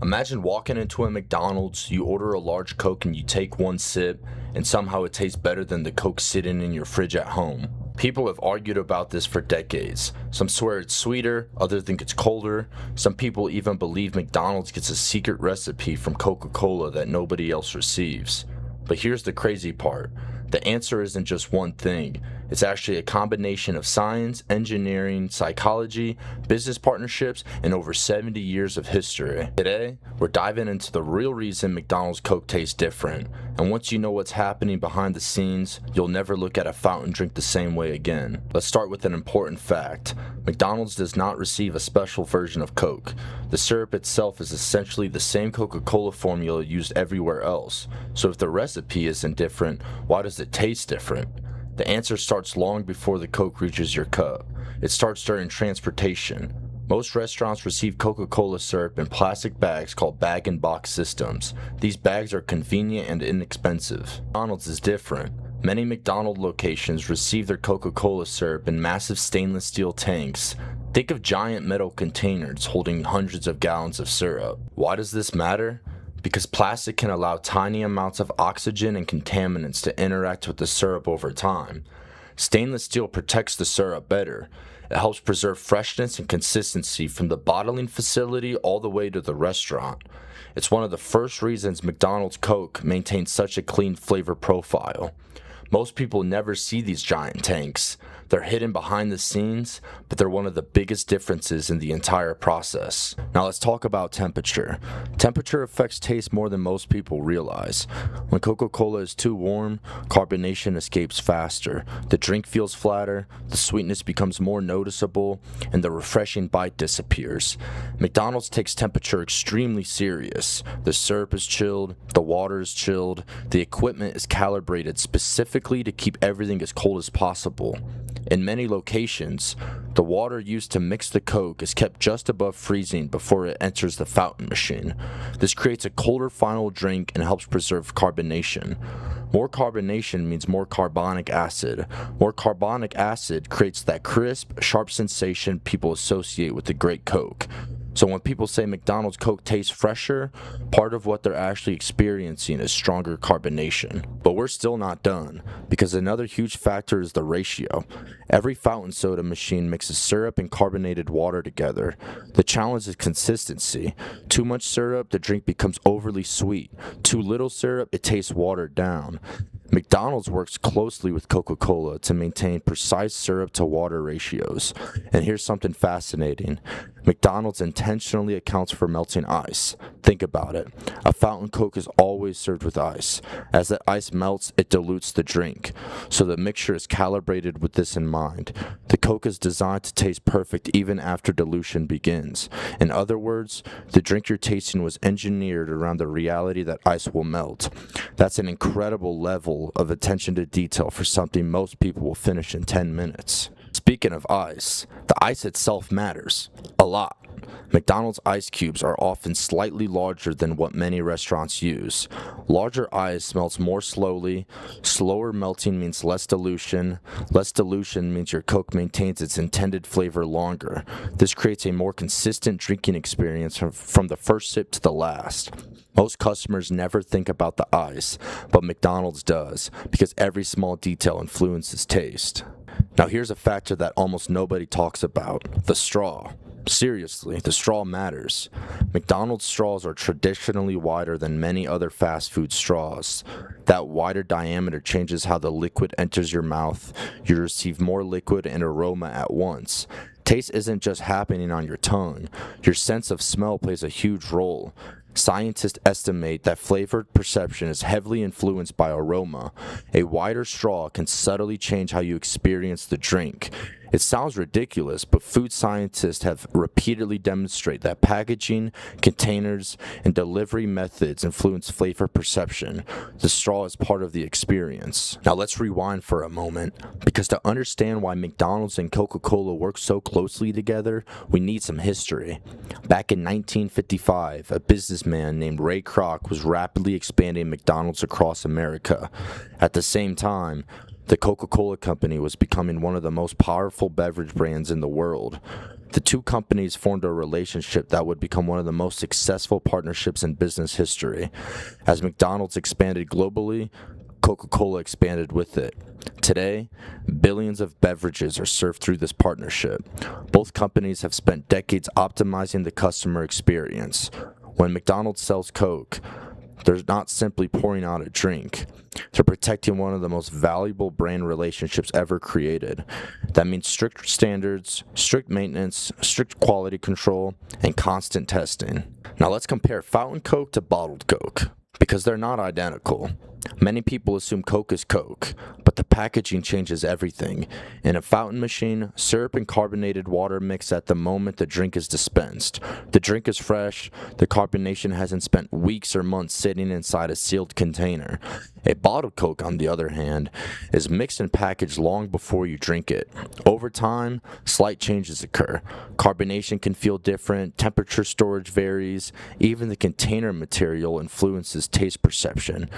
Imagine walking into a McDonald's, you order a large Coke and you take one sip, and somehow it tastes better than the Coke sitting in your fridge at home. People have argued about this for decades. Some swear it's sweeter, others think it's colder. Some people even believe McDonald's gets a secret recipe from Coca-Cola that nobody else receives. But here's the crazy part. The answer isn't just one thing. It's actually a combination of science, engineering, psychology, business partnerships, and over 70 years of history. Today, we're diving into the real reason McDonald's Coke tastes different. And once you know what's happening behind the scenes, you'll never look at a fountain drink the same way again. Let's start with an important fact. McDonald's does not receive a special version of Coke. The syrup itself is essentially the same Coca-Cola formula used everywhere else. So if the recipe isn't different, why does it taste different? The answer starts long before the Coke reaches your cup. It starts during transportation. Most restaurants receive Coca-Cola syrup in plastic bags called bag-and-box systems. These bags are convenient and inexpensive. McDonald's is different. Many McDonald's locations receive their Coca-Cola syrup in massive stainless steel tanks. Think of giant metal containers holding hundreds of gallons of syrup. Why does this matter? Because plastic can allow tiny amounts of oxygen and contaminants to interact with the syrup over time. Stainless steel protects the syrup better. It helps preserve freshness and consistency from the bottling facility all the way to the restaurant. It's one of the first reasons McDonald's Coke maintains such a clean flavor profile. Most people never see these giant tanks. They're hidden behind the scenes, but they're one of the biggest differences in the entire process. Now let's talk about temperature. Temperature affects taste more than most people realize. When Coca-Cola is too warm, carbonation escapes faster. The drink feels flatter, the sweetness becomes more noticeable, and the refreshing bite disappears. McDonald's takes temperature extremely serious. The syrup is chilled, the water is chilled, the equipment is calibrated specifically to keep everything as cold as possible. In many locations, the water used to mix the Coke is kept just above freezing before it enters the fountain machine. This creates a colder final drink and helps preserve carbonation. More carbonation means more carbonic acid. More carbonic acid creates that crisp, sharp sensation people associate with the great Coke. So when people say McDonald's Coke tastes fresher, part of what they're actually experiencing is stronger carbonation. But we're still not done, because another huge factor is the ratio. Every fountain soda machine mixes syrup and carbonated water together. The challenge is consistency. Too much syrup, the drink becomes overly sweet. Too little syrup, it tastes watered down. McDonald's works closely with Coca-Cola to maintain precise syrup to water ratios. And here's something fascinating. McDonald's intentionally accounts for melting ice. Think about it. A fountain Coke is always served with ice. As that ice melts, it dilutes the drink. So the mixture is calibrated with this in mind. The Coke is designed to taste perfect even after dilution begins. In other words, the drink you're tasting was engineered around the reality that ice will melt. That's an incredible level of attention to detail for something most people will finish in 10 minutes. Speaking of ice, the ice itself matters a lot. McDonald's ice cubes are often slightly larger than what many restaurants use. Larger ice melts more slowly. Slower melting means less dilution. Less dilution means your Coke maintains its intended flavor longer. This creates a more consistent drinking experience from the first sip to the last. Most customers never think about the ice, but McDonald's does, because every small detail influences taste. Now here's a factor that almost nobody talks about: the straw. Seriously, the straw matters. McDonald's straws are traditionally wider than many other fast food straws. That wider diameter changes how the liquid enters your mouth. You receive more liquid and aroma at once. Taste isn't just happening on your tongue. Your sense of smell plays a huge role. Scientists estimate that flavor perception is heavily influenced by aroma. A wider straw can subtly change how you experience the drink. It sounds ridiculous, but food scientists have repeatedly demonstrated that packaging, containers, and delivery methods influence flavor perception. The straw is part of the experience. Now let's rewind for a moment, because to understand why McDonald's and Coca-Cola work so closely together, we need some history. Back in 1955, a businessman named Ray Kroc was rapidly expanding McDonald's across America. At the same time, the Coca-Cola Company was becoming one of the most powerful beverage brands in the world. The two companies formed a relationship that would become one of the most successful partnerships in business history. As McDonald's expanded globally, Coca-Cola expanded with it. Today, billions of beverages are served through this partnership. Both companies have spent decades optimizing the customer experience. When McDonald's sells Coke, they're not simply pouring out a drink. They're protecting one of the most valuable brand relationships ever created. That means strict standards, strict maintenance, strict quality control, and constant testing. Now let's compare fountain Coke to bottled Coke, because they're not identical. Many people assume Coke is Coke, but the packaging changes everything. In a fountain machine, syrup and carbonated water mix at the moment the drink is dispensed. The drink is fresh, the carbonation hasn't spent weeks or months sitting inside a sealed container. A bottled Coke, on the other hand, is mixed and packaged long before you drink it. Over time, slight changes occur. Carbonation can feel different, temperature storage varies, even the container material influences taste perception.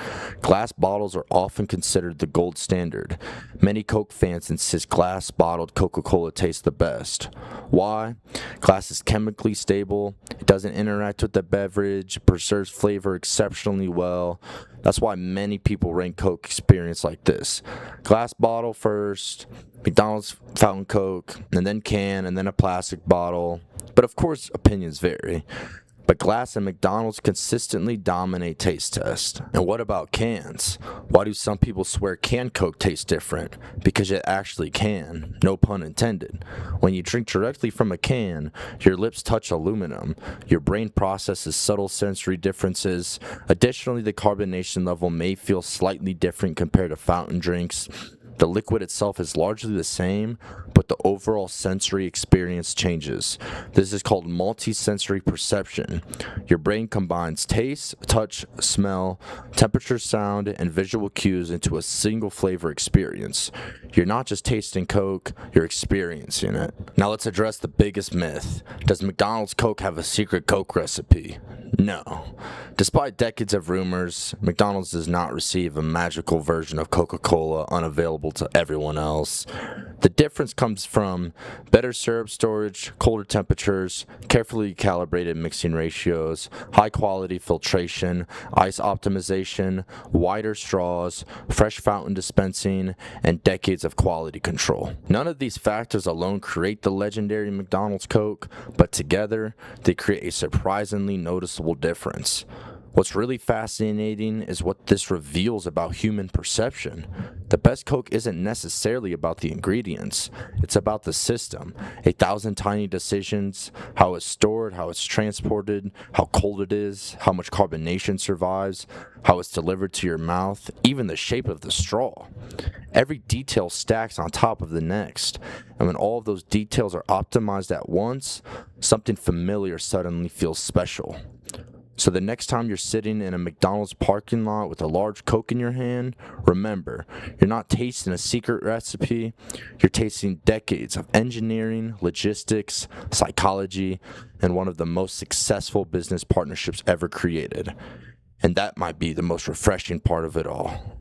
Glass bottles are often considered the gold standard. Many Coke fans insist glass bottled Coca-Cola tastes the best. Why? Glass is chemically stable, it doesn't interact with the beverage, preserves flavor exceptionally well. That's why many people rank Coke experience like this. Glass bottle first, McDonald's fountain Coke, and then can, and then a plastic bottle. But of course, opinions vary. But glass and McDonald's consistently dominate taste tests. And what about cans? Why do some people swear canned Coke tastes different? Because it actually can, no pun intended. When you drink directly from a can, your lips touch aluminum. Your brain processes subtle sensory differences. Additionally, the carbonation level may feel slightly different compared to fountain drinks. The liquid itself is largely the same, but the overall sensory experience changes. This is called multisensory perception. Your brain combines taste, touch, smell, temperature, sound, and visual cues into a single flavor experience. You're not just tasting Coke, you're experiencing it. Now let's address the biggest myth. Does McDonald's Coke have a secret Coke recipe? No. Despite decades of rumors, McDonald's does not receive a magical version of Coca-Cola unavailable to everyone else. The difference comes from better syrup storage, colder temperatures, carefully calibrated mixing ratios, high quality filtration, ice optimization, wider straws, fresh fountain dispensing, and decades of quality control. None of these factors alone create the legendary McDonald's Coke, but together they create a surprisingly noticeable difference. What's really fascinating is what this reveals about human perception. The best Coke isn't necessarily about the ingredients, it's about the system. 1,000 tiny decisions, how it's stored, how it's transported, how cold it is, how much carbonation survives, how it's delivered to your mouth, even the shape of the straw. Every detail stacks on top of the next, and when all of those details are optimized at once, something familiar suddenly feels special. So the next time you're sitting in a McDonald's parking lot with a large Coke in your hand, remember, you're not tasting a secret recipe, you're tasting decades of engineering, logistics, psychology, and one of the most successful business partnerships ever created. And that might be the most refreshing part of it all.